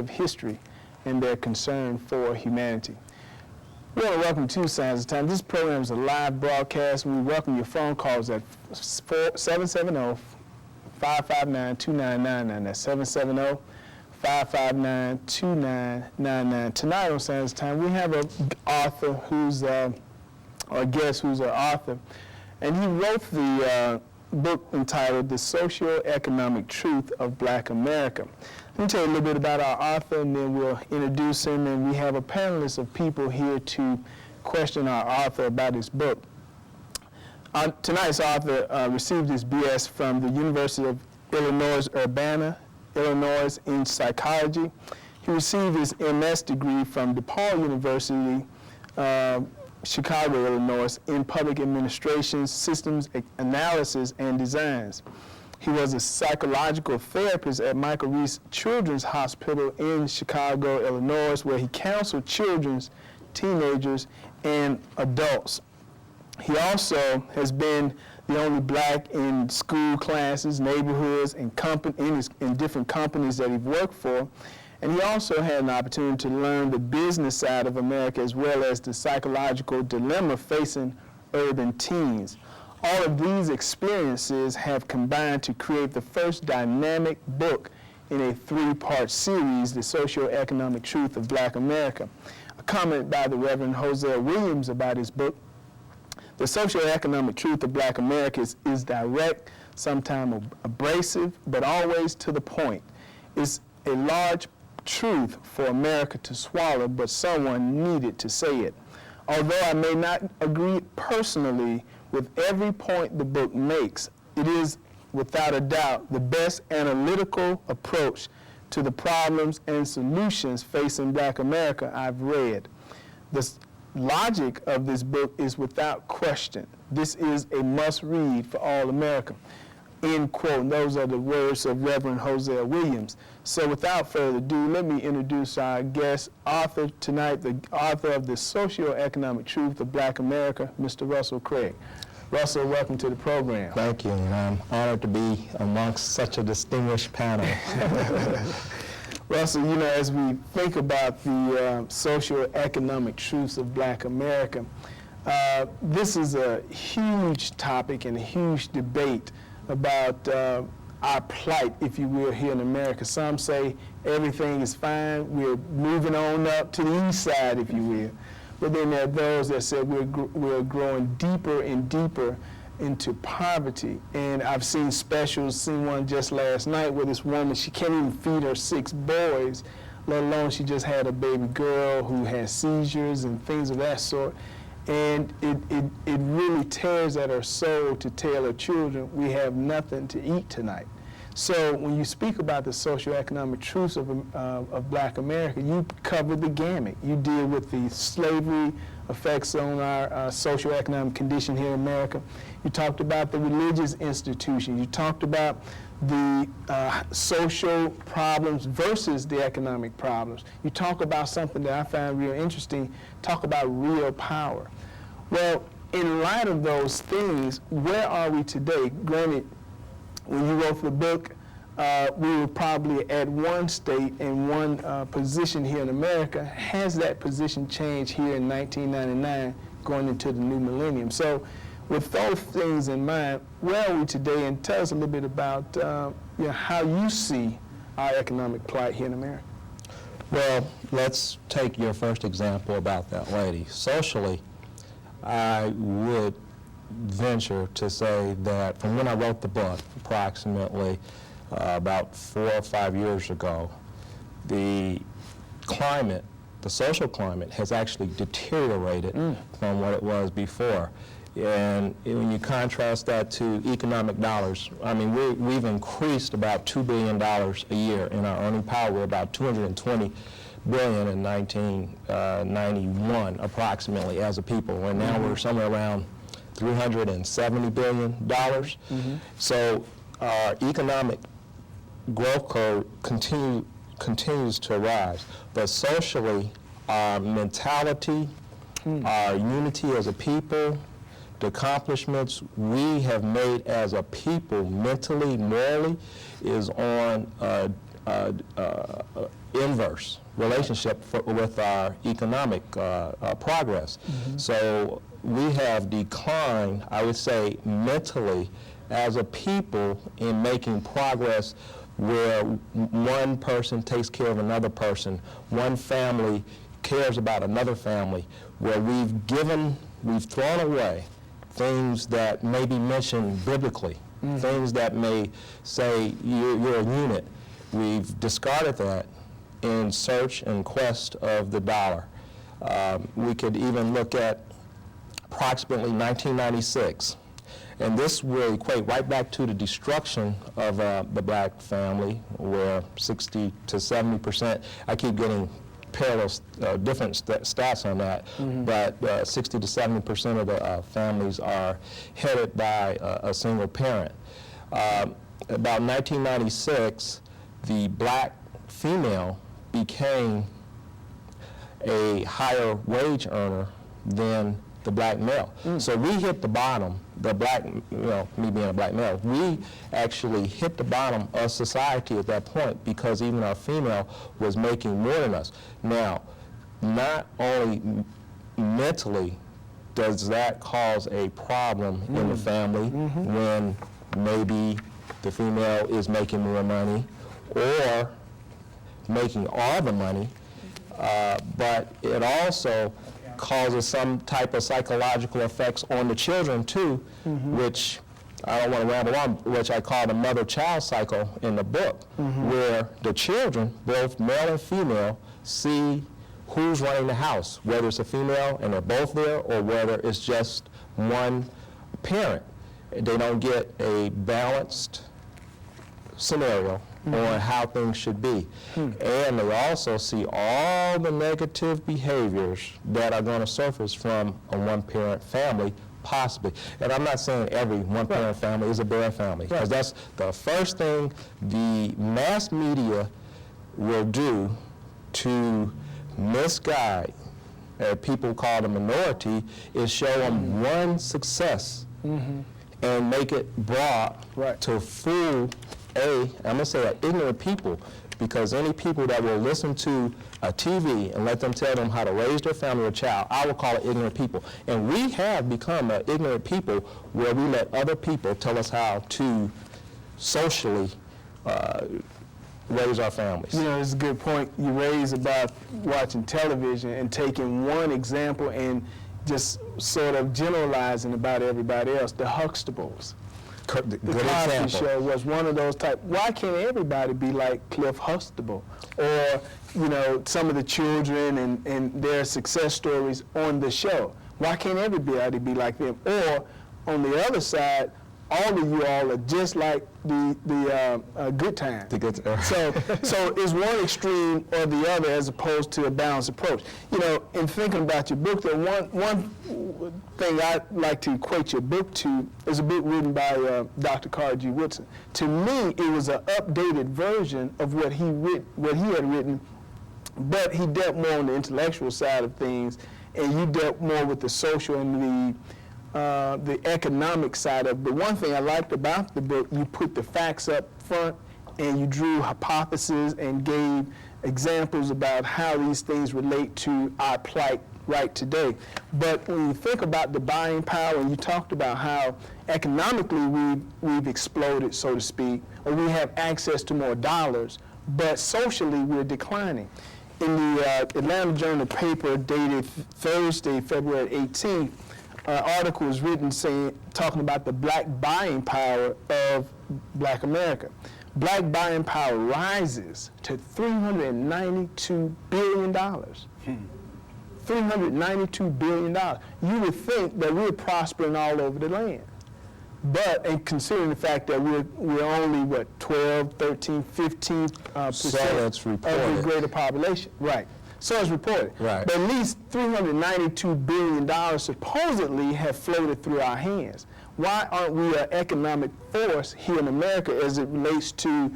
history and their concern for humanity. We want to welcome to Signs of Time. This program is a live broadcast, and we welcome your phone calls at 770-559-2999. That's 770-559-2999. Tonight on Signs of Time, we have an author who's a guest who's an author, and he wrote the book entitled The Socio-Economic Truth of Black America. Let me tell you a little bit about our author, and then we'll introduce him, and we have a panelist of people here to question our author about his book. Tonight's author received his BS from the University of Illinois, Urbana, Illinois, in psychology. He received his MS degree from DePaul University, Chicago, Illinois, in public administration, systems analysis, and designs. He was a psychological therapist at Michael Reese Children's Hospital in Chicago, Illinois, where he counseled children, teenagers, and adults. He also has been the only black in school classes, neighborhoods, and in different companies that he's worked for. And he also had an opportunity to learn the business side of America as well as the psychological dilemma facing urban teens. All of these experiences have combined to create the first dynamic book in a three-part series, The Socio-Economic Truth of Black America. A comment by the Reverend Hosea Williams about his book: The Socio-Economic Truth of Black America is direct, sometimes abrasive, but always to the point. It's a large truth for America to swallow, but someone needed to say it. Although I may not agree personally with every point the book makes, it is without a doubt the best analytical approach to the problems and solutions facing Black America I've read. The logic of this book is without question. This is a must-read for all America. End quote. And those are the words of Reverend Hosea Williams. So without further ado, let me introduce our guest author tonight, the author of The Socio-Economic Truth of Black America, Mr. Russell Craig. Russell, welcome to the program. Thank you, and I'm honored to be amongst such a distinguished panel. Russell, you know, as we think about the socio-economic truths of Black America, this is a huge topic and a huge debate about our plight, if you will, here in America. Some say everything is fine, we're moving on up to the east side, if you will. But then there are those that say we're growing deeper and deeper into poverty. And I've seen specials, seen one just last night where this woman, she can't even feed her 6 boys, let alone she just had a baby girl who has seizures and things of that sort. And it really tears at her soul to tell her children, we have nothing to eat tonight. So when you speak about the socioeconomic truths of Black America, you cover the gamut. You deal with the slavery effects on our socioeconomic condition here in America. You talked about the religious institution. You talked about the social problems versus the economic problems. You talk about something that I find real interesting, talk about real power. Well, in light of those things, where are we today? Granted, when you wrote the book, we were probably at one state and one position here in America. Has that position changed here in 1999 going into the new millennium? So with those things in mind, where are we today? And tell us a little bit about how you see our economic plight here in America. Well, let's take your first example about that lady. Socially, I would venture to say that from when I wrote the book, approximately about 4 or 5 years ago, the climate, the social climate, has actually deteriorated from what it was before. And when you contrast that to economic dollars, I mean, we've increased about $2 billion a year in our earning power. We're about $220 billion in 1991, approximately, as a people. And now we're somewhere around $370 billion. So our economic growth curve continues to rise. But socially, our mentality, our unity as a people, the accomplishments we have made as a people, mentally, morally, is on a inverse relationship with our economic progress. So we have declined, I would say, mentally as a people in making progress where one person takes care of another person, one family cares about another family, where we've thrown away things that may be mentioned biblically, things that may say you're a unit. We've discarded that in search and quest of the dollar. We could even look at approximately 1996. And this will equate right back to the destruction of the black family, where 60 to 70%, I keep getting parallel, different stats on that, but 60 to 70% of the families are headed by a single parent. About 1996, the black female became a higher wage earner than the black male. So we hit the bottom, the black, me being a black male, we actually hit the bottom of society at that point because even our female was making more than us. Now, not only mentally does that cause a problem in the family when maybe the female is making more money or making all the money, but it also causes some type of psychological effects on the children too, which I don't want to ramble on, which I call the mother-child cycle in the book, where the children, both male and female, see who's running the house, whether it's a female and they're both there or whether it's just one parent. They don't get a balanced scenario on how things should be. And they also see all the negative behaviors that are going to surface from a one-parent family, possibly. And I'm not saying every one-parent family is a bad family, because that's the first thing the mass media will do to misguide, people call the minority, is show them one success and make it broad to fool I'm going to say ignorant people, because any people that will listen to a TV and let them tell them how to raise their family or child, I will call it ignorant people. And we have become an ignorant people where we let other people tell us how to socially raise our families. It's a good point you raise about watching television and taking one example and just sort of generalizing about everybody else. The Huxtables. The Cosby Show was one of those type. Why can't everybody be like Cliff Huxtable? Or, some of the children and their success stories on the show. Why can't everybody be like them? Or, on the other side, all of you all are just like the Good Times. The Good Times. So it's one extreme or the other as opposed to a balanced approach. In thinking about your book, the one thing I like to equate your book to is a book written by Dr. Carter G. Woodson. To me, it was an updated version of what he had written, but he dealt more on the intellectual side of things, and you dealt more with the social and the economic side of it. But one thing I liked about the book, you put the facts up front and you drew hypotheses and gave examples about how these things relate to our plight right today. But when you think about the buying power, and you talked about how economically we've exploded, so to speak, or we have access to more dollars, but socially we're declining. In the Atlanta Journal paper dated Thursday, February 18th, an article was written talking about the black buying power of Black America. Black buying power rises to $392 billion. $392 billion. You would think that we're prospering all over the land. But, and considering the fact that we're only, 12, 13, 15% of the greater population. Right. So it's reported. Right. But at least $392 billion supposedly have floated through our hands. Why aren't we an economic force here in America as it relates to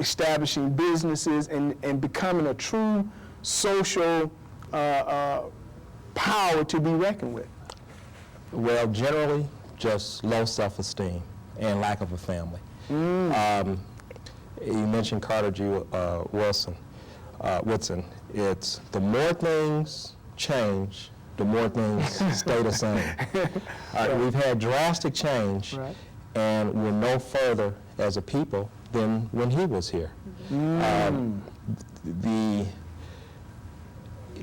establishing businesses and becoming a true social power to be reckoned with? Well, generally, just low self-esteem and lack of a family. You mentioned Carter G. Woodson. It's the more things change, the more things stay the same. We've had drastic change, Right. and we're no further as a people than when he was here.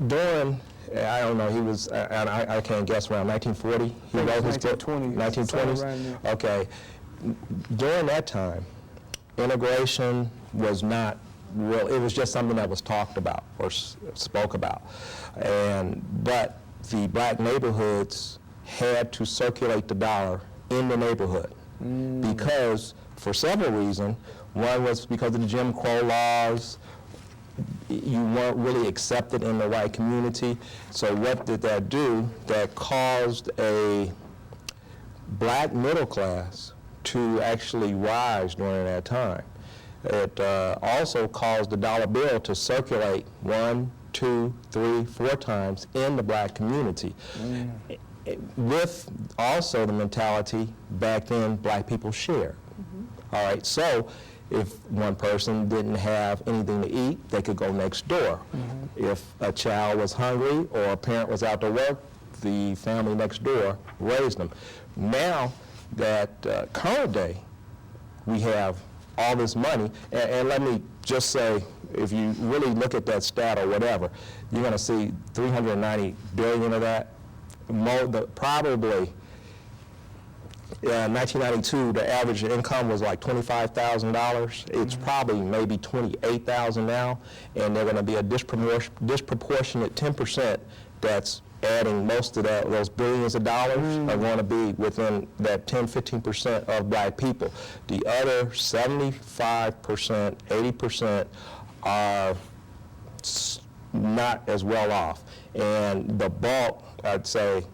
During, I don't know, he was, I can't guess, around 1940? He wrote his book? 1920s. Okay. During that time, integration was not real, it was just something that was talked about or spoke about. But the black neighborhoods had to circulate the dollar in the neighborhood because, for several reasons. One was because of the Jim Crow laws. You weren't really accepted in the white community. So what did that do? That caused a black middle class to actually rise during that time. It also caused the dollar bill to circulate 1, 2, 3, 4 times in the black community. With also the mentality back then, black people shared. All right, so if one person didn't have anything to eat, they could go next door. If a child was hungry or a parent was out to work, the family next door raised them. Now that current day, we have all this money, and let me just say, if you really look at that stat or whatever, you're going to see 390 billion of that. Probably, 1992, the average income was like $25,000. It's probably maybe $28,000 now, and they're going to be a disproportionate 10% that's adding most of those billions of dollars are going to be within that 10-15% of black people. The other 75%, 80% are not as well off. And the bulk, I'd say,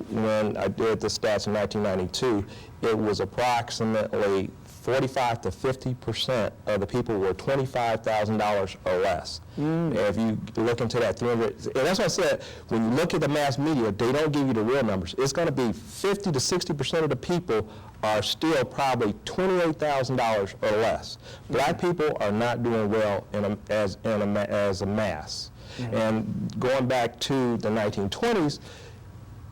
when I did the stats in 1992, it was approximately 45 to 50% of the people were $25,000 or less. If you look into that 300, and that's why I said, when you look at the mass media, they don't give you the real numbers. It's going to be 50 to 60% of the people are still probably $28,000 or less. Black people are not doing well as a mass. And going back to the 1920s,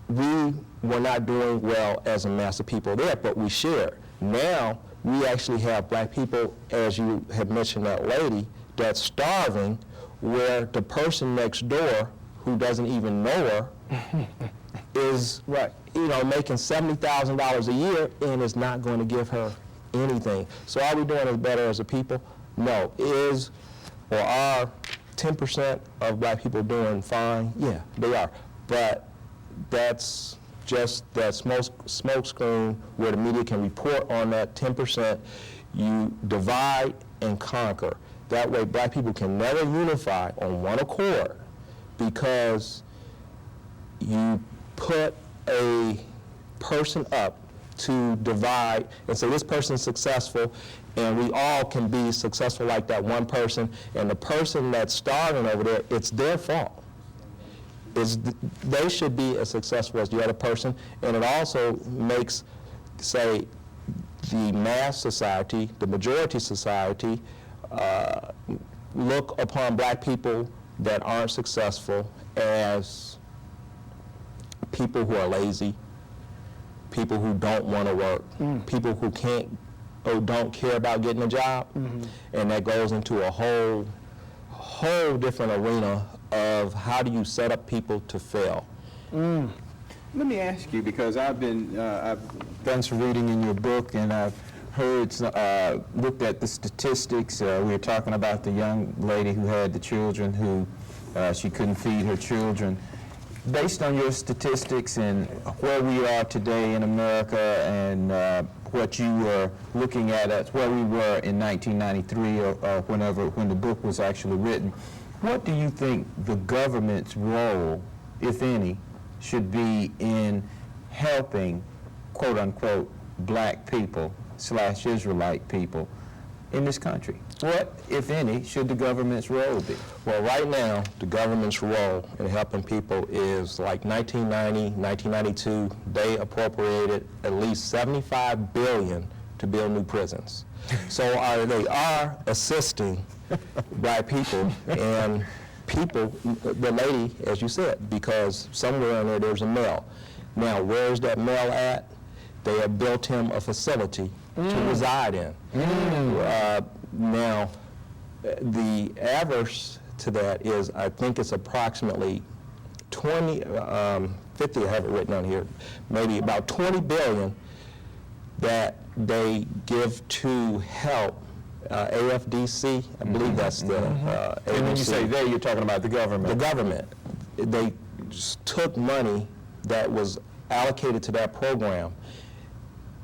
we were not doing well as a mass of people there, but we shared. Now, we actually have black people, as you have mentioned that lady, that's starving, where the person next door who doesn't even know her is making $70,000 a year and is not going to give her anything. So are we doing as better as a people? No. Is or are 10% of black people doing fine? Yeah, they are. But that's just that smoke screen where the media can report on that 10%. You divide and conquer. That way black people can never unify on one accord because you put a person up to divide and say this person's successful and we all can be successful like that one person, and the person that's starving over there, it's their fault. They should be as successful as the other person, and it also makes, say, the mass society, the majority society, look upon black people that aren't successful as people who are lazy, people who don't want to work, people who can't or don't care about getting a job, and that goes into a whole different arena of how do you set up people to fail. Let me ask you, because I've done some reading in your book, and I've heard, looked at the statistics. We were talking about the young lady who had the children who she couldn't feed her children. Based on your statistics and where we are today in America and what you were looking at where we were in 1993 or when the book was actually written, what do you think the government's role, if any, should be in helping, quote unquote, black people / Israelite people in this country? What, if any, should the government's role be? Well, right now, the government's role in helping people is like 1990, 1992, they appropriated at least $75 billion to build new prisons. So they are assisting black people and people, the lady, as you said, because somewhere in there's a male. Now, where's that male at? They have built him a facility to reside in. Now, the average to that is, I think it's approximately 50, I have it written on here, maybe about 20 billion that they give to help AFDC, I believe that's the And when you agency. say they, you're talking about the government. The government. They just took money that was allocated to that program,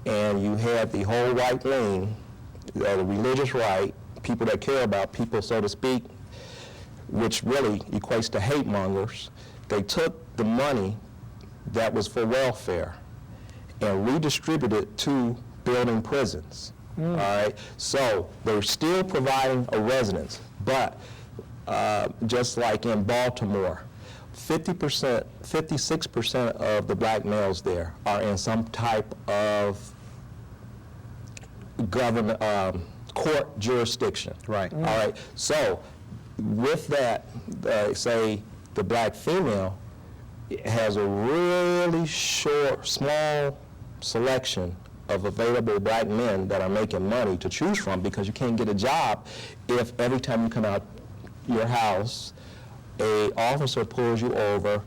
and you had the whole right wing, the religious right, people that care about people, so to speak, which really equates to hate mongers. They took the money that was for welfare and redistributed it to building prisons. All right, so they're still providing a residence, but just like in Baltimore, 50%, 56% of the black males there are in some type of government court jurisdiction. Right. All right. So with that, say the black female has a really small selection of available black men that are making money to choose from, because you can't get a job if every time you come out your house, a officer pulls you over.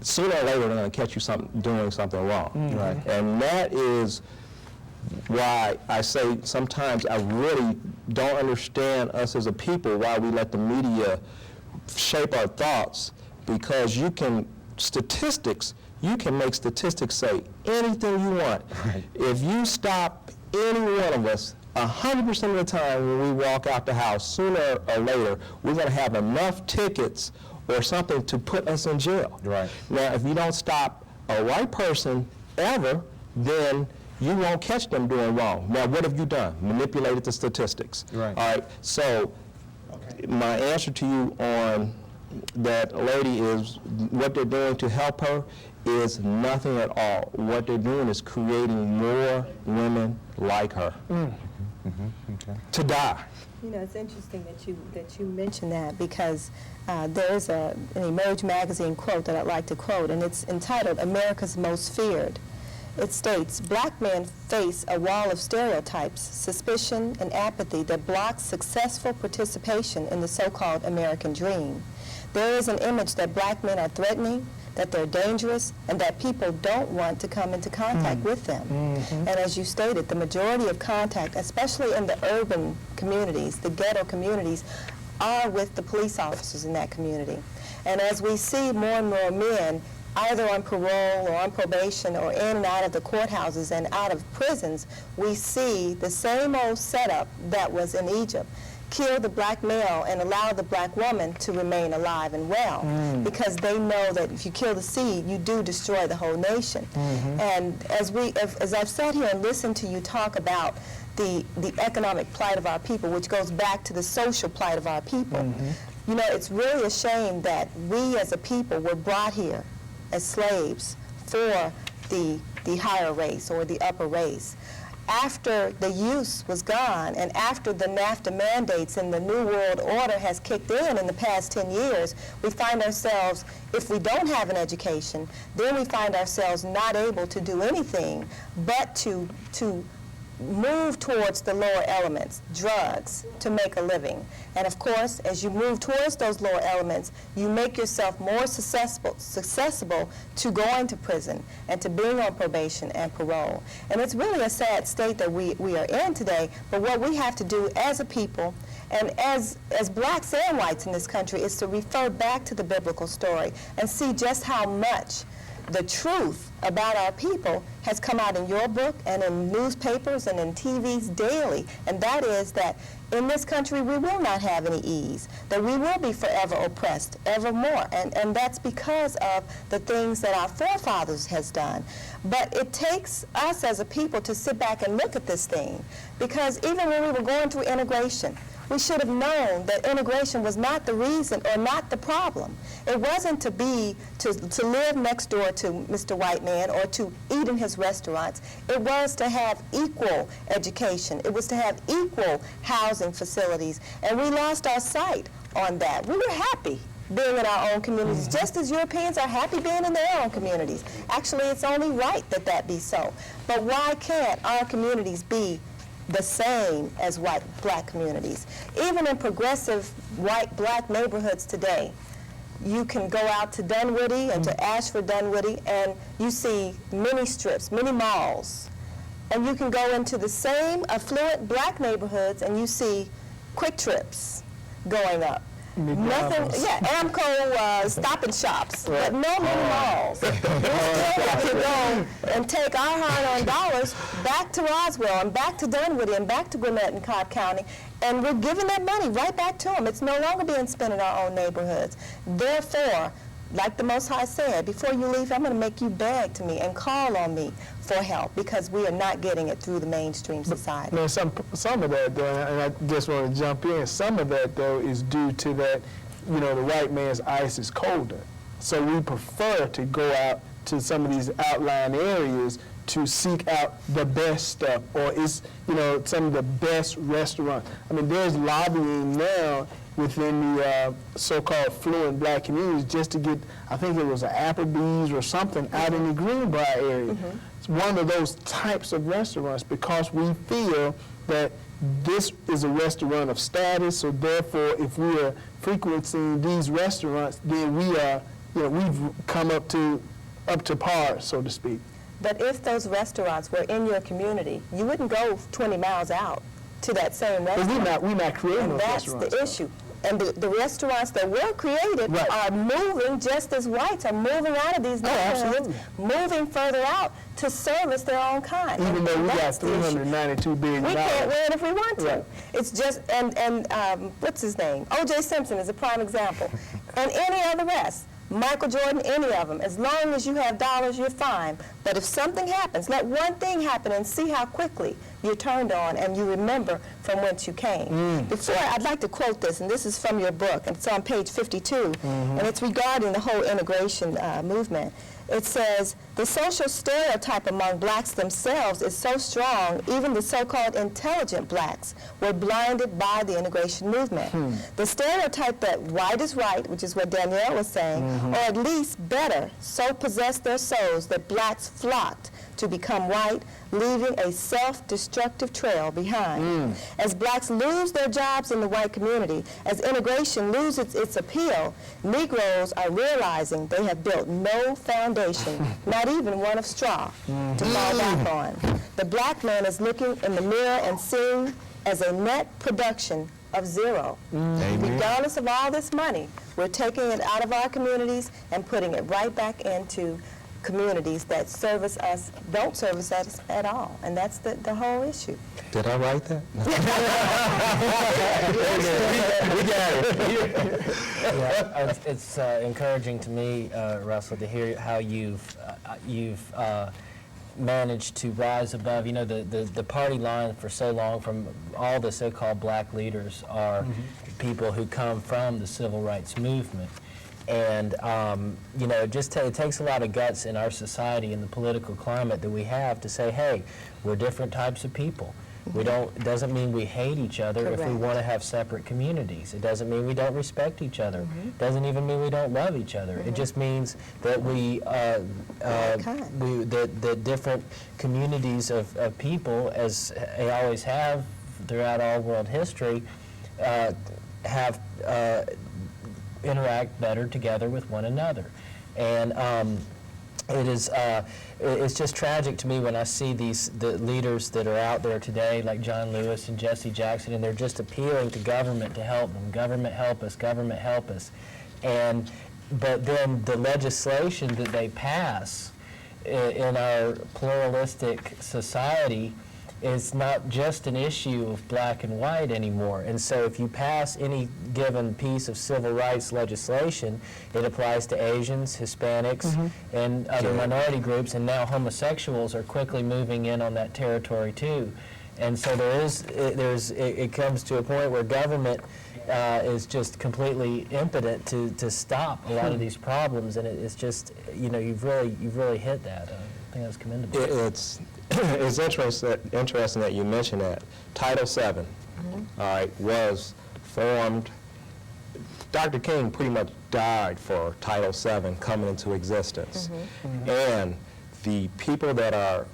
Sooner or later, they're going to catch you doing something wrong. Right. And that is why I say sometimes I really don't understand us as a people, why we let the media shape our thoughts, because you can make statistics say anything you want. Right. If you stop any one of us 100% of the time when we walk out the house, sooner or later, we're going to have enough tickets or something to put us in jail. Right. Now, if you don't stop a white person ever, then you won't catch them doing wrong. Now, what have you done? Manipulated the statistics. Right. All right. So, my answer to you on that lady is what they're doing to help her is nothing at all. What they're doing is creating more women like her to die. You know, it's interesting that you mention that, because there's an Emerge magazine quote that I'd like to quote, and it's entitled "America's Most Feared." It states, "Black men face a wall of stereotypes, suspicion, and apathy that blocks successful participation in the so-called American dream. There is an image that black men are threatening, that they're dangerous, and that people don't want to come into contact with them." And as you stated, the majority of contact, especially in the urban communities, the ghetto communities, are with the police officers in that community. And as we see more and more men either on parole or on probation or in and out of the courthouses and out of prisons, we see the same old setup that was in Egypt. Kill the black male and allow the black woman to remain alive and well, because they know that if you kill the seed, you do destroy the whole nation. And as I've sat here and listened to you talk about the economic plight of our people, which goes back to the social plight of our people, you know, it's really a shame that we as a people were brought here as slaves for the higher race or the upper race. After the use was gone, and after the NAFTA mandates and the New World Order has kicked in the past 10 years, we find ourselves, if we don't have an education, then we find ourselves not able to do anything but to move towards the lower elements, drugs, to make a living. And of course, as you move towards those lower elements, you make yourself more susceptible to going to prison and to being on probation and parole. And it's really a sad state that we are in today, but what we have to do as a people, and as blacks and whites in this country, is to refer back to the biblical story and see just how much the truth about our people has come out in your book and in newspapers and in TVs daily, and that is that in this country we will not have any ease, that we will be forever oppressed, evermore. And that's because of the things that our forefathers has done. But it takes us as a people to sit back and look at this thing, because even when we were going through integration, we should have known that integration was not the reason or not the problem. It wasn't to live next door to Mr. White Man or to eat in his restaurants. It was to have equal education. It was to have equal housing facilities. And we lost our sight on that. We were happy being in our own communities, just as Europeans are happy being in their own communities. Actually, it's only right that that be so. But why can't our communities be the same as white, black communities? Even in progressive white, black neighborhoods today, you can go out to Dunwoody and to Ashford Dunwoody, and you see mini strips, mini malls. And you can go into the same affluent black neighborhoods and you see Quick Trips going up. Nothing, yeah, Amco Stop and Shops, but no mini malls. We still have to go and take our hard-earned dollars back to Roswell and back to Dunwoody and back to Gwinnett and Cobb County, and we're giving that money right back to them. It's no longer being spent in our own neighborhoods. Therefore, like the Most High said, before you leave, I'm going to make you beg to me and call on me for help, because we are not getting it through the mainstream society. Now, some of that, though, and I just want to jump in, some of that, though, is due to that, you know, the white man's ice is colder. So we prefer to go out to some of these outlying areas to seek out the best stuff, or it's, you know, some of the best restaurants. I mean, there's lobbying now within the so-called affluent black communities just to get, I think it was an Applebee's or something out in the Greenbrier area. It's one of those types of restaurants, because we feel that this is a restaurant of status, so therefore if we are frequenting these restaurants, then we are, you know, we've come up to par, so to speak. But if those restaurants were in your community, you wouldn't go 20 miles out to that same restaurant. But we're not creating and those that's restaurants. the issue. And the restaurants that were created Right. are moving, just as whites are moving out of these neighborhoods, absolutely. moving further out to service their own kind. Even And though we got that's the issue. $392 billion. We can't win if we want to. Right. It's just, and what's his name? O.J. Simpson is a prime example. And any of the rest. Michael Jordan, any of them. As long as you have dollars, you're fine. But if something happens, let one thing happen and see how quickly you're turned on and you remember from whence you came. Before, I'd like to quote this, and this is from your book, and it's on page 52, and it's regarding the whole integration movement. It says, the social stereotype among blacks themselves is so strong, even the so-called intelligent blacks were blinded by the integration movement. The stereotype that white is right, which is what Danielle was saying, or at least better, so possessed their souls that blacks flocked to become white, leaving a self-destructive trail behind. As blacks lose their jobs in the white community, as integration loses its appeal, Negroes are realizing they have built no foundation, not even one of straw, to fall back on. The black man is looking in the mirror and seeing as a net production of zero. Regardless of all this money, we're taking it out of our communities and putting it right back into communities that service us, don't service us at all. And that's the whole issue. Did I write that? Yeah, it's encouraging to me, Russell, to hear how you've managed to rise above. You know, the party line for so long from all the so-called black leaders are people who come from the civil rights movement. And, you know, it takes a lot of guts in our society and the political climate that we have to say, hey, we're different types of people. It doesn't mean we hate each other if we Correct. want to have separate communities. It doesn't mean we don't respect each other. It doesn't even mean we don't love each other. It just means that that different communities of people, as they always have throughout all world history, have interact better together with one another. And it's just tragic to me when I see the leaders that are out there today, like John Lewis and Jesse Jackson, and they're just appealing to government to help them. Government help us, government help us. But then the legislation that they pass in our pluralistic society it's not just an issue of black and white anymore. And so if you pass any given piece of civil rights legislation, it applies to Asians, Hispanics, and other minority groups, and now homosexuals are quickly moving in on that territory too. And so it comes to a point where government is just completely impotent to stop a lot of these problems, and it's just, you've really hit that. I think that's commendable. It's interesting that you mentioned that. Title VII, all right, was formed. Dr. King pretty much died for Title VII coming into existence. And the people that are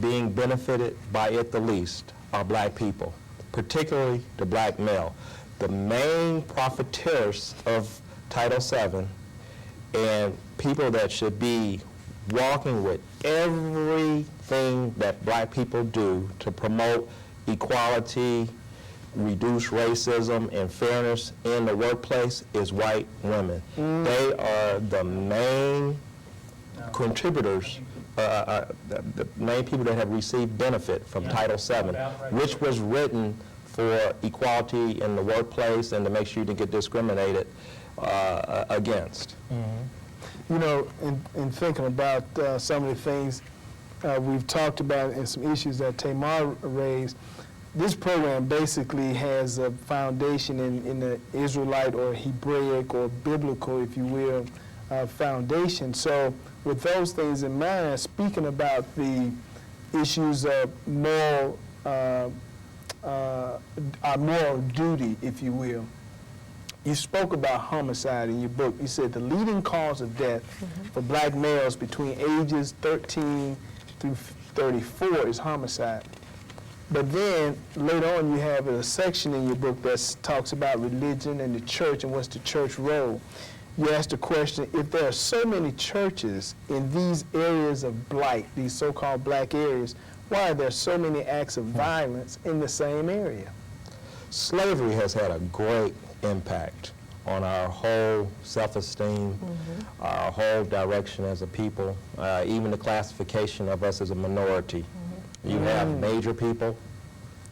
being benefited by it the least are black people, particularly the black male. The main profiteers of Title VII and people that should be walking with everything that black people do to promote equality, reduce racism and fairness in the workplace is white women. They are the main contributors, the main people that have received benefit from Title VII, which was written for equality in the workplace and to make sure you didn't get discriminated against. In thinking about some of the things we've talked about and some issues that Tamar raised, this program basically has a foundation in the Israelite or Hebraic or biblical, if you will, foundation. So with those things in mind, speaking about the issues of our moral duty, if you will, you spoke about homicide in your book. You said the leading cause of death for black males between ages 13 through 34 is homicide. But then later on you have a section in your book that talks about religion and the church and what's the church role. You asked the question, if there are so many churches in these areas of blight, these so-called black areas, why are there so many acts of violence in the same area? Slavery has had a great impact on our whole self-esteem, our whole direction as a people, even the classification of us as a minority. You have major people,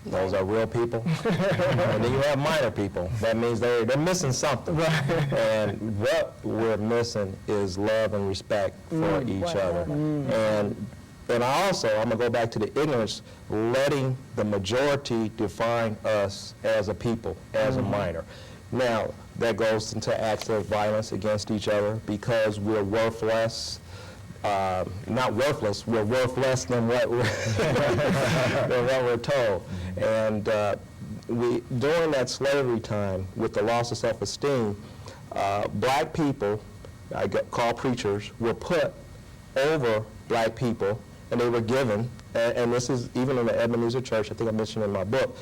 those are real people, and then you have minor people. That means they're missing something. And what we're missing is love and respect for each other. And I'm going to go back to the ignorance, letting the majority define us as a people, as a minor. Now, that goes into acts of violence against each other because we're worth less. Not worthless, we're worth less than what we're told. And during that slavery time, with the loss of self-esteem, black people, I call preachers, were put over black people, and they were given, and this is even in the Ebenezer Church, I think I mentioned in my book,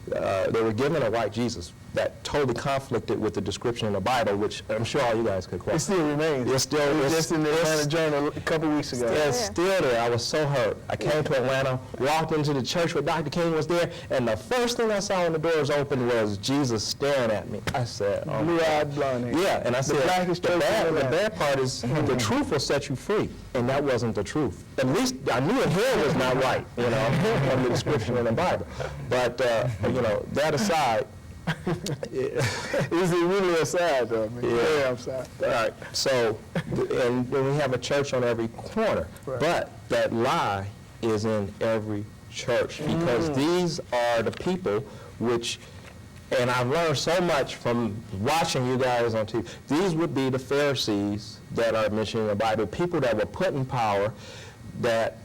they were given a white Jesus that totally conflicted with the description in the Bible, which I'm sure all you guys could quote. It still remains. It's still, it was just in the Atlanta Journal a couple weeks ago. It's still there. I was so hurt. I came to Atlanta, walked into the church where Dr. King was there, and the first thing I saw when the doors opened was Jesus staring at me. I said, oh, blue-eyed blonde hair. yeah, and I said, the bad part is the truth will set you free, and that wasn't the truth. At least I knew the hair was not right, from the description in the Bible. But, that aside, Is it really aside, though? Yeah, I'm sorry. All right. So, and we have a church on every corner. Right. But that lie is in every church because these are the people which, and I've learned so much from watching you guys on TV, these would be the Pharisees that are mentioned in the Bible, people that were put in power that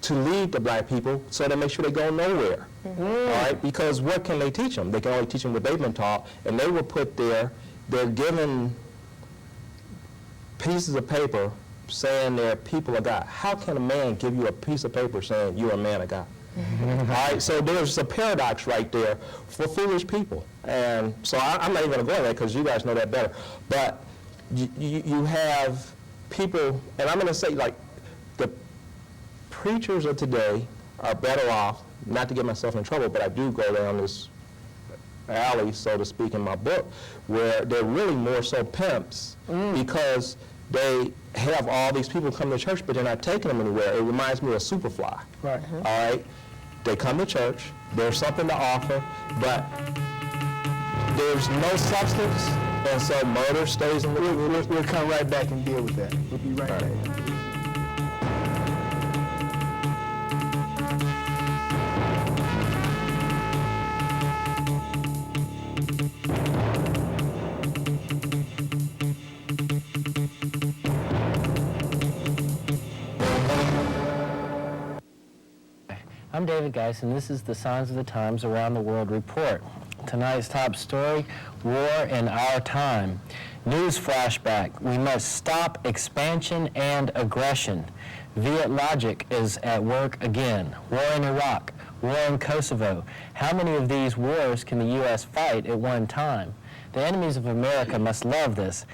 to lead the black people so they make sure they go nowhere. All right, because what can they teach them? They can only teach them what they've been taught, and they were put there, they're given pieces of paper saying they're people of God. How can a man give you a piece of paper saying you're a man of God? All right, so there's a paradox right there for foolish people. And so I'm not even going to go into that because you guys know that better. But you have people, and I'm going to say, like, the preachers of today are better off, not to get myself in trouble, but I do go down this alley, so to speak, in my book, where they're really more so pimps because they have all these people come to church, but they're not taking them anywhere. It reminds me of Superfly. Right. All right? They come to church, there's something to offer, but there's no substance, and so murder stays in the community. We'll come right back and deal with that. We'll be right back. I'm David Guice, and this is the Signs of the Times Around the World report. Tonight's top story, war in our time. News flashback, we must stop expansion and aggression. Viet logic is at work again. War in Iraq, war in Kosovo. How many of these wars can the U.S. fight at one time? The enemies of America must love this.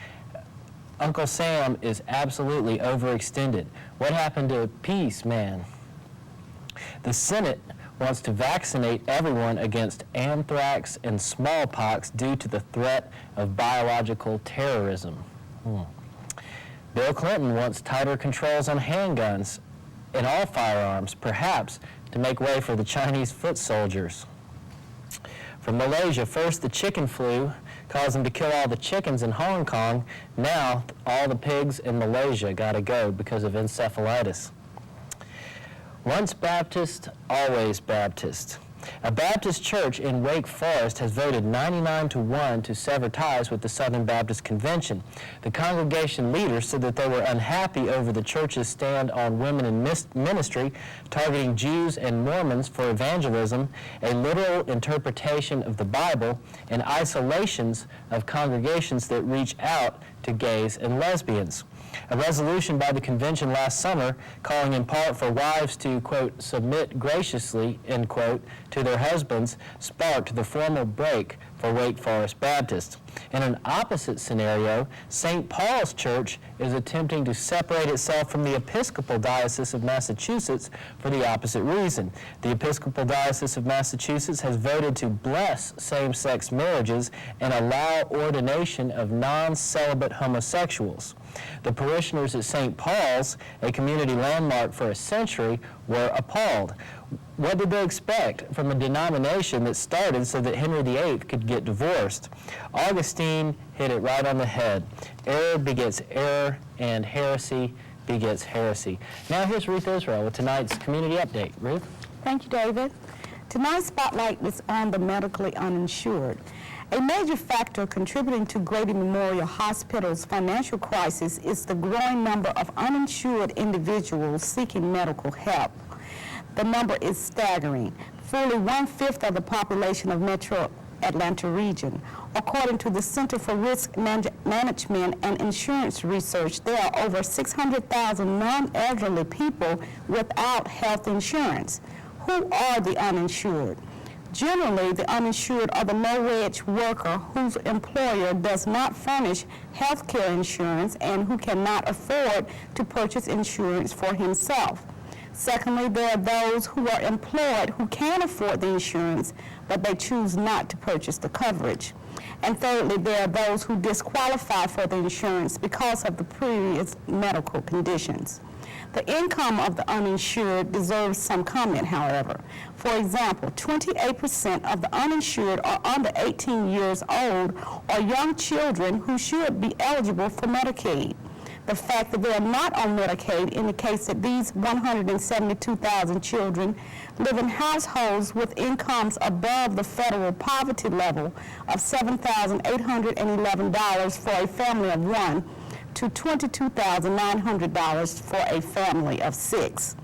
Uncle Sam is absolutely overextended. What happened to peace, man? The Senate wants to vaccinate everyone against anthrax and smallpox due to the threat of biological terrorism. Bill Clinton wants tighter controls on handguns and all firearms, perhaps to make way for the Chinese foot soldiers. From Malaysia, first the chicken flu caused them to kill all the chickens in Hong Kong. Now all the pigs in Malaysia gotta go because of encephalitis. Once Baptist, always Baptist. A Baptist church in Wake Forest has voted 99-1 to sever ties with the Southern Baptist Convention. The congregation leaders said that they were unhappy over the church's stand on women in ministry, targeting Jews and Mormons for evangelism, a literal interpretation of the Bible, and isolations of congregations that reach out to gays and lesbians. A resolution by the convention last summer calling in part for wives to, quote, submit graciously, end quote, to their husbands sparked the formal break for Wake Forest Baptist. In an opposite scenario, St. Paul's Church is attempting to separate itself from the Episcopal Diocese of Massachusetts for the opposite reason. The Episcopal Diocese of Massachusetts has voted to bless same-sex marriages and allow ordination of non-celibate homosexuals. The parishioners at St. Paul's, a community landmark for a century, were appalled. What did they expect from a denomination that started so that Henry VIII could get divorced? Augustine hit it right on the head. Error begets error, and heresy begets heresy. Now here's Ruth Israel with tonight's community update. Ruth? Thank you, David. Tonight's spotlight is on the medically uninsured. A major factor contributing to Grady Memorial Hospital's financial crisis is the growing number of uninsured individuals seeking medical help. The number is staggering. Fully 1/5 of the population of Metro Atlanta region. According to the Center for Risk Management and Insurance Research, there are over 600,000 non-elderly people without health insurance. Who are the uninsured? Generally, the uninsured are the low-wage worker whose employer does not furnish health care insurance and who cannot afford to purchase insurance for himself. Secondly, there are those who are employed who can afford the insurance, but they choose not to purchase the coverage. And thirdly, there are those who disqualify for the insurance because of the previous medical conditions. The income of the uninsured deserves some comment, however. For example, 28% of the uninsured are under 18 years old or young children who should be eligible for Medicaid. The fact that they are not on Medicaid indicates that these 172,000 children live in households with incomes above the federal poverty level of $7,811 for a family of one to $22,900 for a family of six.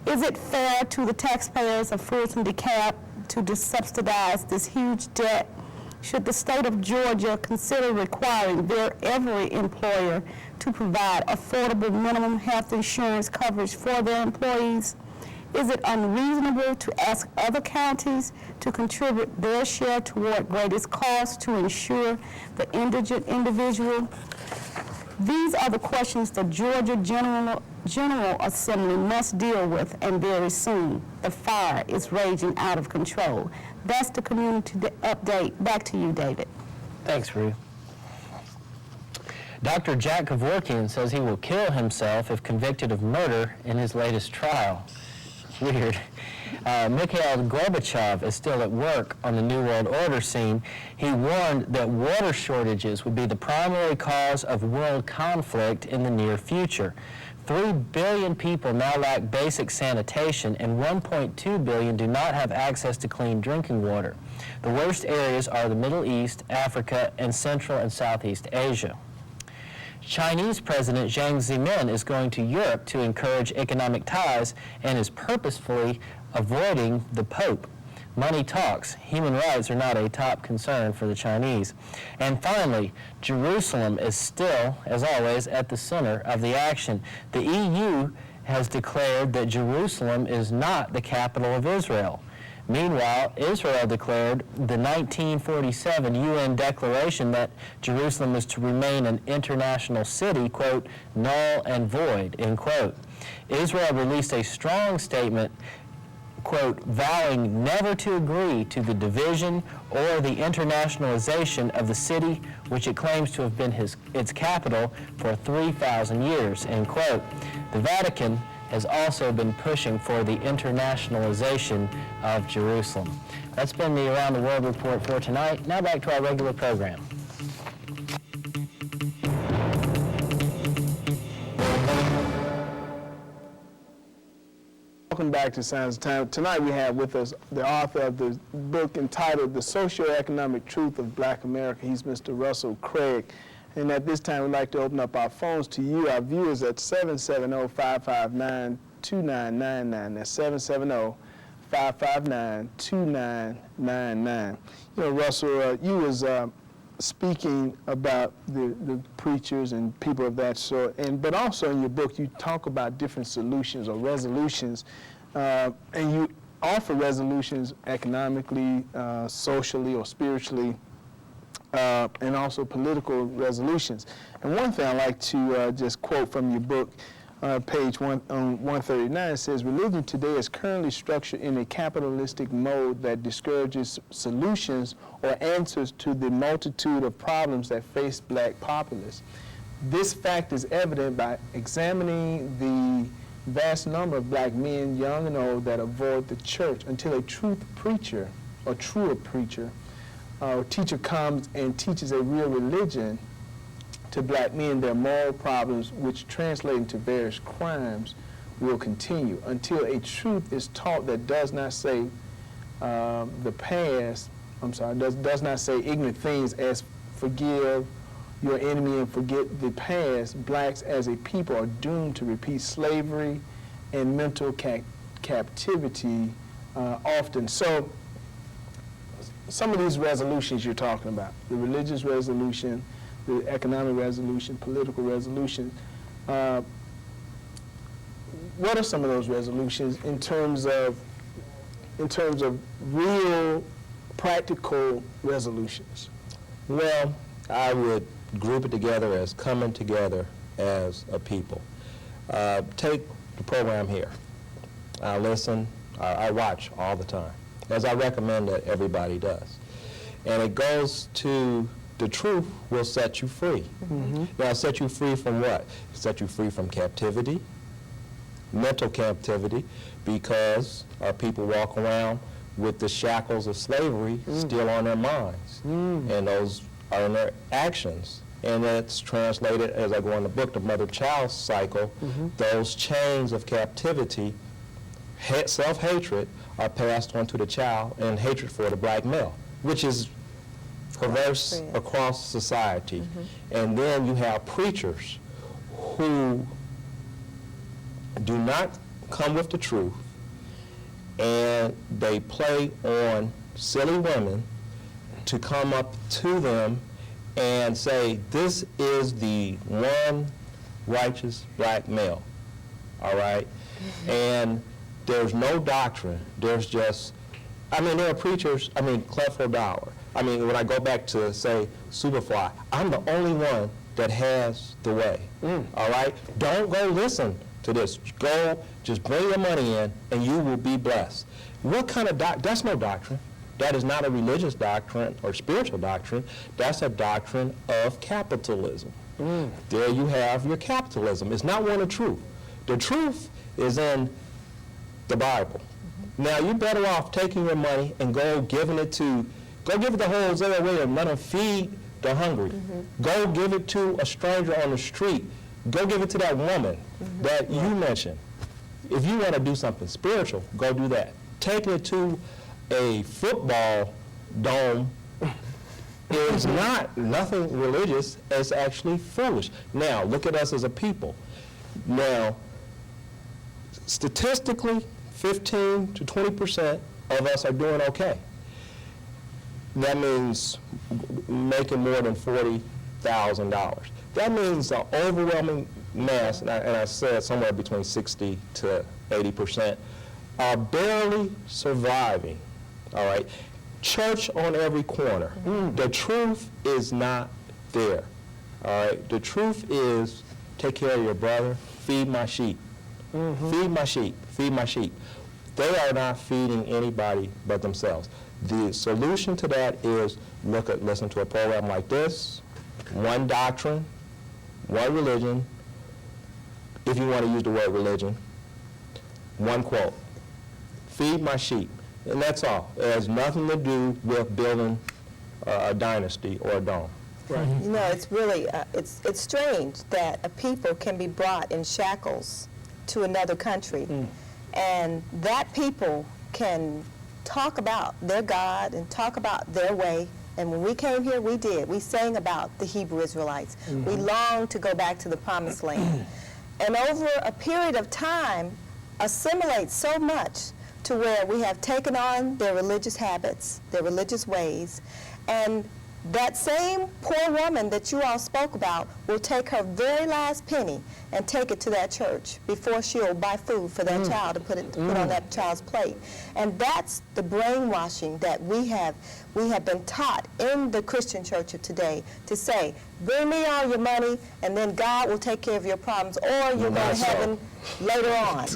Is it fair to the taxpayers of Fulton DeKalb to subsidize this huge debt? Should the state of Georgia consider requiring every employer to provide affordable minimum health insurance coverage for their employees? Is it unreasonable to ask other counties to contribute their share toward greatest cost to insure the indigent individual? These are the questions the Georgia General Assembly must deal with, and very soon. The fire is raging out of control. That's the community update. Back to you, David. Thanks, Ruth. Dr. Jack Kevorkian says he will kill himself if convicted of murder in his latest trial. Weird. Mikhail Gorbachev is still at work on the New World Order scene. He warned that water shortages would be the primary cause of world conflict in the near future. 3 billion people now lack basic sanitation, and 1.2 billion do not have access to clean drinking water. The worst areas are the Middle East, Africa, and Central and Southeast Asia. Chinese President Jiang Zemin is going to Europe to encourage economic ties and is purposefully avoiding the Pope. Money talks. Human rights are not a top concern for the Chinese. And finally, Jerusalem is still, as always, at the center of the action. The EU has declared that Jerusalem is not the capital of Israel. Meanwhile, Israel declared the 1947 UN declaration that Jerusalem was to remain an international city, quote, null and void, end quote. Israel released a strong statement, quote, vowing never to agree to the division or the internationalization of the city, which it claims to have been its capital for 3,000 years, end quote. The Vatican has also been pushing for the internationalization of Jerusalem. That's been the Around the World report for tonight. Now back to our regular program. Welcome back to Science Time. Tonight we have with us the author of the book entitled The Socio-Economic Truth of Black America. He's Mr. Russell Craig. And at this time, we'd like to open up our phones to you, our viewers, at 770-559-2999. That's 770-559-2999. You know, Russell, you was speaking about the preachers and people of that sort, but also in your book, you talk about different solutions or resolutions, and you offer resolutions economically, socially, or spiritually, and also political resolutions. And one thing I like to just quote from your book, page 139, says, religion today is currently structured in a capitalistic mode that discourages solutions or answers to the multitude of problems that face black populace. This fact is evident by examining the vast number of black men, young and old, that avoid the church until a truth preacher or truer preacher or teacher comes and teaches a real religion to black men. Their moral problems, which translate into various crimes, will continue until a truth is taught that does not say the past, does not say ignorant things as forgive your enemy and forget the past. Blacks as a people are doomed to repeat slavery and mental captivity often. So some of these resolutions you're talking about, the religious resolution, the economic resolution, political resolution, what are some of those resolutions in terms of real practical resolutions? Well, I would group it together as coming together as a people. Take the program here. I listen, I watch all the time, as I recommend that everybody does. And it goes to the truth will set you free. Mm-hmm. Now, set you free from what? Set you free from captivity, mental captivity, because our people walk around with the shackles of slavery still on their minds. And those are in their actions. And it's translated, as I go in the book, the mother-child cycle. Those chains of captivity, self-hatred, are passed on to the child, and hatred for the black male, which is perverse across society. And then you have preachers who do not come with the truth, and they play on silly women to come up to them and say, this is the one righteous black male, all right? And there's no doctrine. There's just, there are preachers, cleft for a dollar. When I go back to, say, Superfly, I'm the only one that has the way, all right? Don't go listen to this. Go, just bring your money in, and you will be blessed. What kind of that's no doctrine. That is not a religious doctrine or spiritual doctrine. That's a doctrine of capitalism. There you have your capitalism. It's not one of truth. The truth is in the Bible. Now, you're better off taking your money and go give it to Hosea away and let them feed the hungry. Go give it to a stranger on the street. Go give it to that woman that you mentioned. If you want to do something spiritual, go do that. Taking it to a football dome is nothing religious. It's actually foolish. Now, look at us as a people. Now, statistically, 15 to 20% of us are doing okay. That means making more than $40,000. That means the overwhelming mass, and I said somewhere between 60 to 80%, are barely surviving, all right? Church on every corner. The truth is not there, all right? The truth is, take care of your brother, feed my sheep. Feed my sheep, feed my sheep. They are not feeding anybody but themselves. The solution to that is listen to a program like this, one doctrine, one religion, if you want to use the word religion, one quote, feed my sheep, and that's all. It has nothing to do with building a dynasty or a dome. Right. You know, it's really, it's strange that a people can be brought in shackles to another country, and that people can talk about their God and talk about their way. And when we came here, we did. We sang about the Hebrew Israelites. We longed to go back to the Promised Land. And over a period of time, assimilate so much to where we have taken on their religious habits, their religious ways, and that same poor woman that you all spoke about will take her very last penny and take it to that church before she'll buy food for that child to put on that child's plate. And that's the brainwashing that we have been taught in the Christian church of today, to say, bring me all your money and then God will take care of your problems, or you'll go to heaven later on.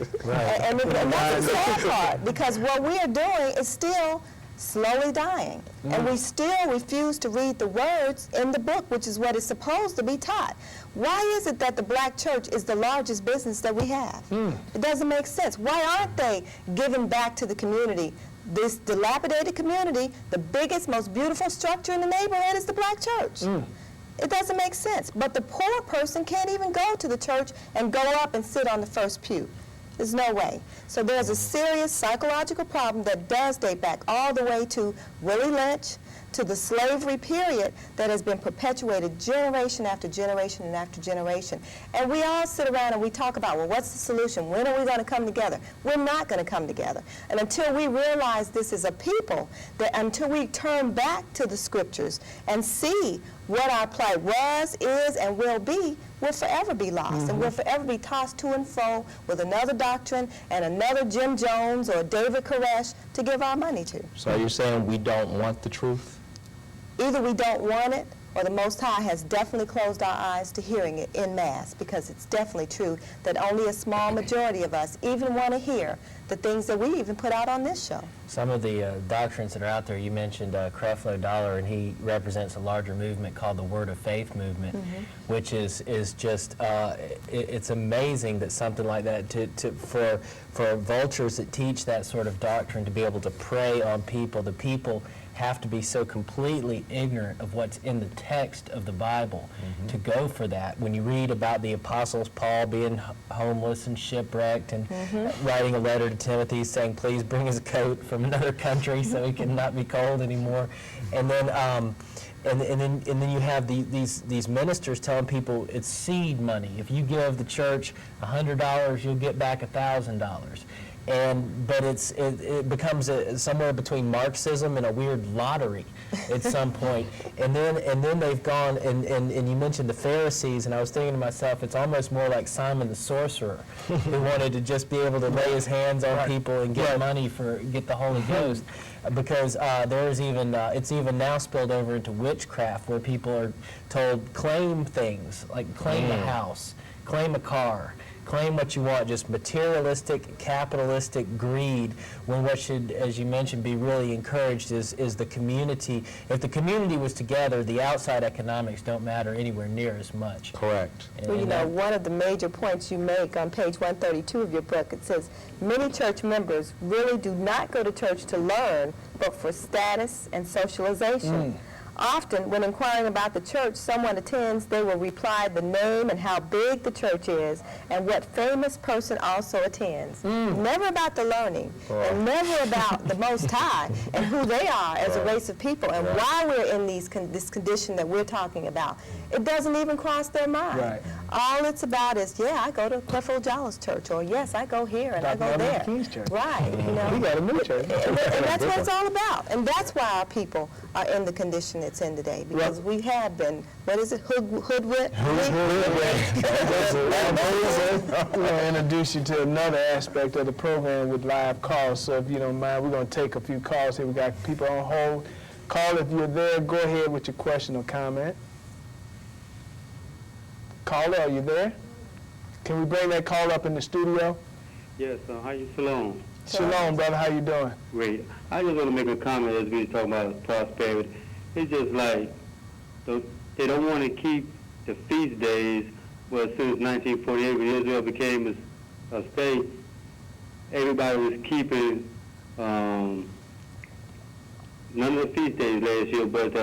And that's the sad part, because what we are doing is still slowly dying. And we still refuse to read the words in the book, which is what is supposed to be taught. Why is it that the black church is the largest business that we have? It doesn't make sense. Why aren't they giving back to the community? This dilapidated community, the biggest, most beautiful structure in the neighborhood is the black church. It doesn't make sense. But the poor person can't even go to the church and go up and sit on the first pew. There's no way. So there's a serious psychological problem that does date back all the way to Willie Lynch, to the slavery period that has been perpetuated generation after generation and after generation. And we all sit around and we talk about, well, what's the solution? When are we going to come together? We're not going to come together. And until we realize this is a people, that until we turn back to the scriptures and see what our plight was, is, and will be, we'll forever be lost. And we'll forever be tossed to and fro with another doctrine and another Jim Jones or David Koresh to give our money to. So you're saying we don't want the truth? Either we don't want it, or the Most High has definitely closed our eyes to hearing it en masse, because it's definitely true that only a small majority of us even want to hear the things that we even put out on this show. Some of the doctrines that are out there, you mentioned Creflo Dollar, and he represents a larger movement called the Word of Faith movement, which is just, it's amazing that something like that, for vultures that teach that sort of doctrine to be able to prey on people, the people have to be so completely ignorant of what's in the text of the Bible to go for that. When you read about the apostles Paul being homeless and shipwrecked and writing a letter to Timothy saying, please bring his coat from another country so he can not be cold anymore. And then and then you have these ministers telling people it's seed money. If you give the church $100, you'll get back $1,000. But it becomes somewhere between Marxism and a weird lottery at some point. And then they've gone, and you mentioned the Pharisees, and I was thinking to myself, it's almost more like Simon the Sorcerer, who wanted to just be able to lay his hands on people and get money get the Holy Ghost. Because there's even, it's even now spilled over into witchcraft, where people are told, claim things, like claim a house, claim a car. claim what you want, just materialistic, capitalistic greed, when what should, as you mentioned, be really encouraged is the community. If the community was together, the outside economics don't matter anywhere near as much. Correct. Well, you know, one of the major points you make on page 132 of your book, it says, many church members really do not go to church to learn, but for status and socialization. Often, when inquiring about the church someone attends, they will reply the name and how big the church is and what famous person also attends. Never about the learning, and never about the Most High and who they are as a race of people and why we're in this condition that we're talking about. It doesn't even cross their mind. Right. All it's about is, yeah, I go to Creflo Jollis Church, or yes, I go here and Dr. I go Martin there. Luther King's church. Right, you know. We got a new church. And that's what it's all about. And that's why our people are in the condition it's in today, because we have been, what is it, hoodwinked? We're going to introduce you to another aspect of the program with live calls. So if you don't mind, we're going to take a few calls here. We got people on hold. Call if you're there. Go ahead with your question or comment. Caller, are you there? Can we bring that call up in the studio? Yes, how you Shalom? Shalom, brother. How you doing? Great. I just want to make a comment as we talk about prosperity. It's just like they don't want to keep the feast days. Well, as soon as 1948, when Israel became a state, everybody was keeping none of the feast days last year, but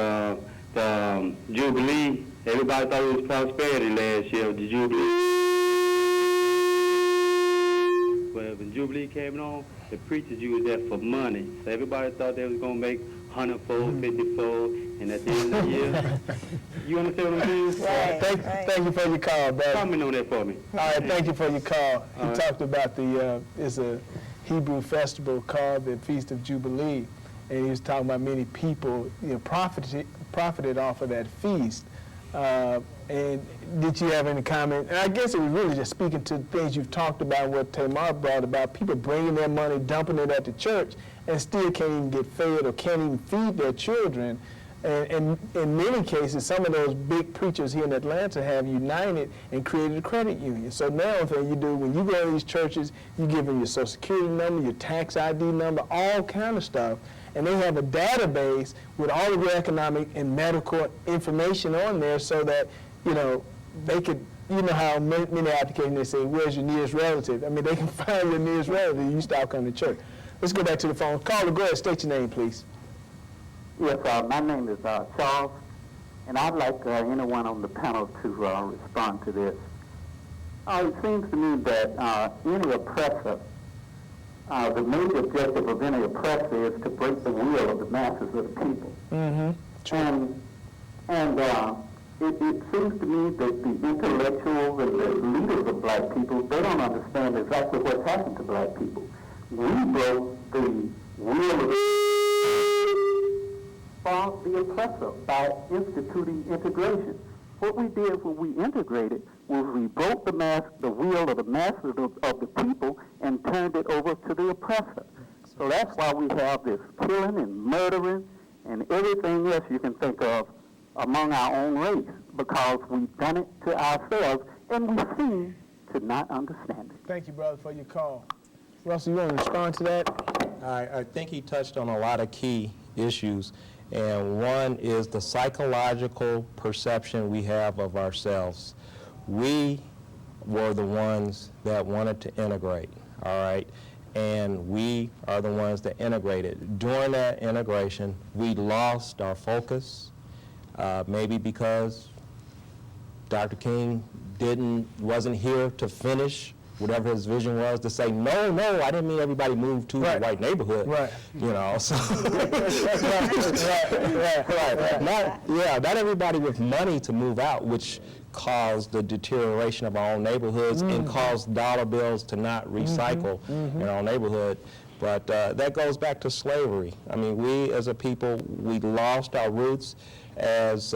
the Jubilee, everybody thought it was prosperity last year, the Jubilee. Well, when Jubilee came on, the preachers used that for money. So everybody thought they was going to make 100-fold, 50-fold, and at the end of the year, you understand what I'm saying? Thank you for your call, brother. Comment on that for me. All right, thank you for your call. He right. talked about it's a Hebrew festival called the Feast of Jubilee, and he was talking about many people, profited off of that feast. And did you have any comment? And I guess it was really just speaking to things you've talked about, what Tamar brought about, people bringing their money, dumping it at the church, and still can't even get fed or can't even feed their children. And in many cases, some of those big preachers here in Atlanta have united and created a credit union. So now what you do, when you go to these churches, you give them your Social Security number, your tax ID number, all kind of stuff. And they have a database with all of your economic and medical information on there so that, they could, how many applications they say, where's your nearest relative? I mean, they can find your nearest relative and you stop coming to church. Let's go back to the phone. Caller, go ahead, state your name, please. Yes, my name is Charles, and I'd like anyone on the panel to respond to this. It seems to me that any oppressor, the major objective of any oppressor is to break the will of the masses of the people. Mm-hmm. And it seems to me that the intellectuals and the leaders of black people, they don't understand exactly what's happened to black people. We broke the will of for the oppressor by instituting integration. What we did when we integrated was we broke the will of the masses of the people and turned it over to the oppressor. So that's why we have this killing and murdering and everything else you can think of among our own race, because we've done it to ourselves and we seem to not understand it. Thank you, brother, for your call. Russell, you want to respond to that? I think he touched on a lot of key issues, and one is the psychological perception we have of ourselves. We were the ones that wanted to integrate, all right? And we are the ones that integrated. During that integration, we lost our focus, maybe because Dr. King wasn't here to finish whatever his vision was, to say, no, I didn't mean everybody move to the white neighborhood. Right. So. Right. Not everybody with money to move out, which caused the deterioration of our own neighborhoods and caused dollar bills to not recycle in our neighborhood. But that goes back to slavery. I mean, we as a people, we lost our roots, as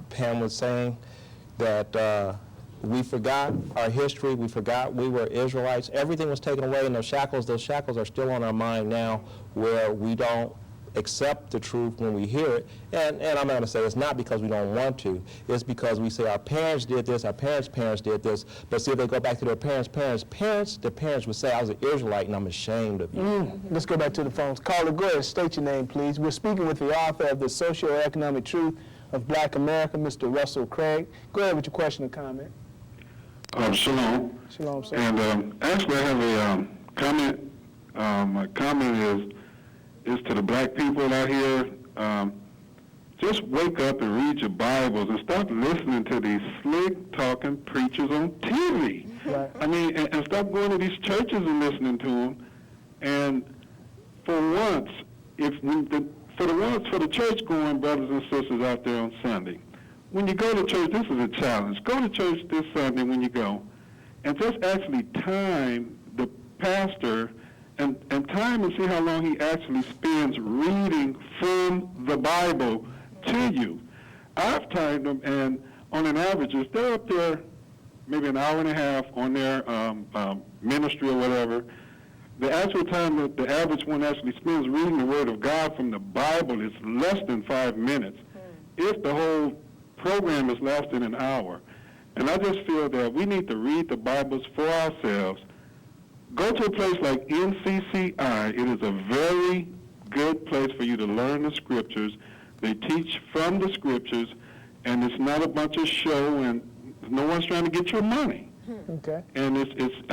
Pam was saying, that we forgot our history, we forgot we were Israelites. Everything was taken away, and those shackles are still on our mind now, where we don't accept the truth when we hear it. And I'm going to say it's not because we don't want to. It's because we say our parents did this, our parents' did this. But see, if they go back to their parents, the parents would say, I was an Israelite and I'm ashamed of you. Let's go back to the phones. Caller, go ahead. State your name, please. We're speaking with the author of The Socio-Economic Truth of Black America, Mr. Russell Craig. Go ahead with your question or comment. Shalom. Shalom, sir. And actually, I have a comment. My comment is to the black people out here. Just wake up and read your Bibles and stop listening to these slick-talking preachers on TV. Right. I mean, and stop going to these churches and listening to them. And for once, for the church-going brothers and sisters out there on Sunday, when you go to church, this is a challenge. Go to church this Sunday when you go, and just actually time the pastor and time and see how long he actually spends reading from the Bible to you. I've timed them, and on an average, they're up there maybe an hour and a half on their ministry or whatever. The actual time that the average one actually spends reading the Word of God from the Bible is less than 5 minutes. If the whole program is lasting an hour. And I just feel that we need to read the Bibles for ourselves. Go to a place like NCCI. It is a very good place for you to learn the scriptures. They teach from the scriptures, and it's not a bunch of show, and no one's trying to get your money. Okay. And I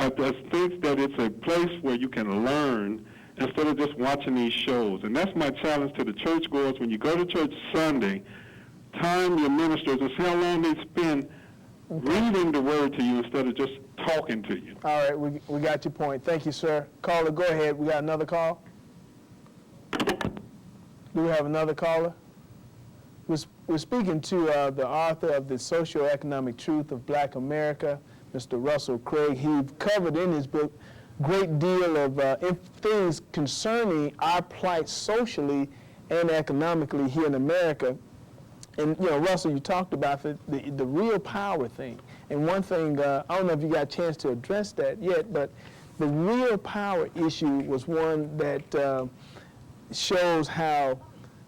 think that it's a place where you can learn instead of just watching these shows. And that's my challenge to the churchgoers. When you go to church Sunday, time your ministers and see how long they spend reading the word to you instead of just talking to you. All right, we got your point. Thank you, sir. Caller, go ahead. We got another call? Do we have another caller? We're speaking to the author of The Socio-Economic Truth of Black America, Mr. Russell Craig. He covered in his book a great deal of things concerning our plight socially and economically here in America. And, you know, Russell, you talked about the real power thing. And one thing, I don't know if you got a chance to address that yet, but the real power issue was one that shows how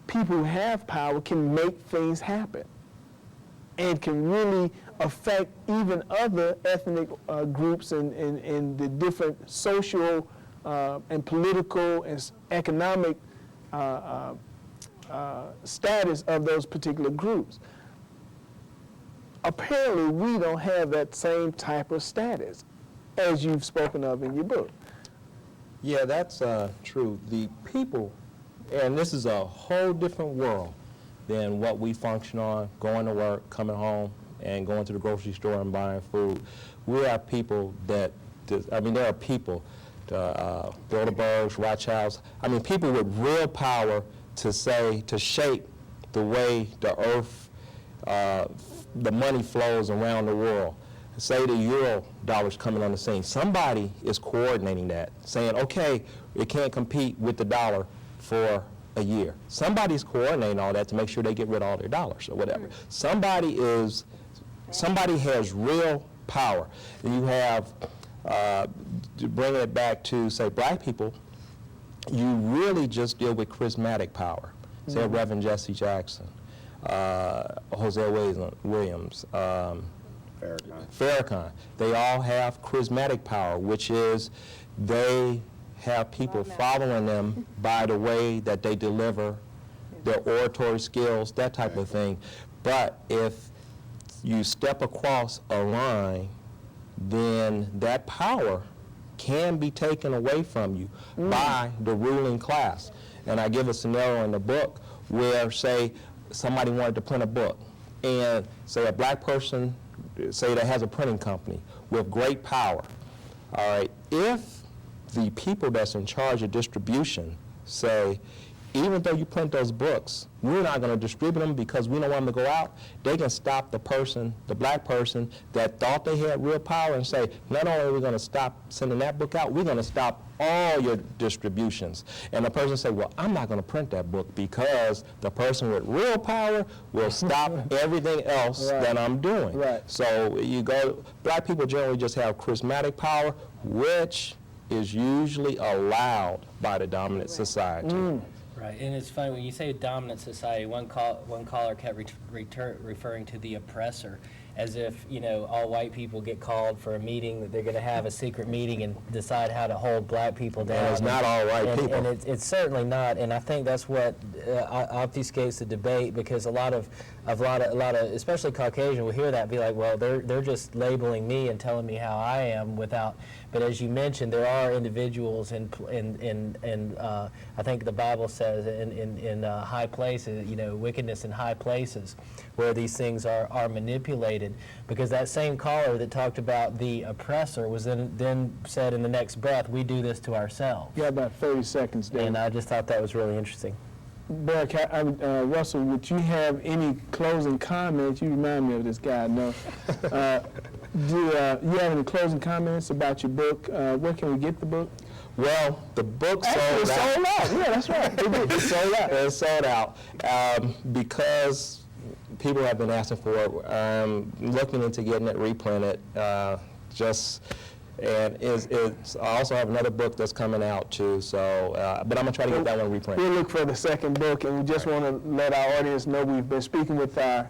people who have power can make things happen and can really affect even other ethnic groups and the different social and political and economic status of those particular groups. Apparently, we don't have that same type of status as you've spoken of in your book. Yeah, that's true. The people, and this is a whole different world than what we function on, going to work, coming home, and going to the grocery store and buying food. We are people that, there are people, Bilderbergs, Rothschilds, people with real power to shape the way the earth, the money flows around the world. Say the euro dollar's coming on the scene. Somebody is coordinating that, saying, okay, it can't compete with the dollar for a year. Somebody's coordinating all that to make sure they get rid of all their dollars or whatever. Somebody has real power. And you have, to bring it back to, say, black people, you really just deal with charismatic power. Say Reverend Jesse Jackson, Hosea Williams, Farrakhan. They all have charismatic power, which is they have people following them by the way that they deliver their oratory skills, that type of thing. But if you step across a line, then that power can be taken away from you by the ruling class. And I give a scenario in the book where, say, somebody wanted to print a book, and say a black person, say that has a printing company with great power. All right, if the people that's in charge of distribution say, even though you print those books, we're not going to distribute them because we don't want them to go out, they can stop the person, the black person that thought they had real power and say, not only are we going to stop sending that book out, we're going to stop all your distributions. And the person say, well, I'm not going to print that book because the person with real power will stop everything else that I'm doing. Right. So you go, black people generally just have charismatic power, which is usually allowed by the dominant society. Right, and it's funny, when you say dominant society, one caller kept referring to the oppressor, as if, you know, all white people get called for a meeting, that they're going to have a secret meeting and decide how to hold black people down. And it's not all white people. And it's certainly not, and I think that's what obfuscates the debate, because a lot of, especially Caucasian, will hear that and be like, well, they're just labeling me and telling me how I am without. But as you mentioned, there are individuals I think the Bible says in high places, you know, wickedness in high places, where these things are manipulated. Because that same caller that talked about the oppressor was then said in the next breath, we do this to ourselves. You got about 30 seconds, Dave. And I just thought that was really interesting. Burke, Russell, would you have any closing comments? You remind me of this guy. No. Do you have any closing comments about your book? Where can we get the book? Well, the book Actually, sold out. sold out. Yeah, that's right. It's sold out. It's sold out because people have been asking for it. Looking into getting it reprinted. And I also have another book that's coming out too. So, but I'm gonna try to get that one reprinted. We'll look for the second book, and we just want to let our audience know we've been speaking with the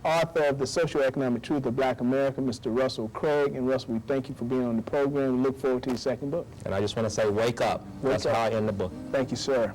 author of The Socio-Economic Truth of Black America, Mr. Russell Craig. And Russell, we thank you for being on the program. We look forward to your second book. And I just want to say, wake up. That's how I end the book. Thank you, sir.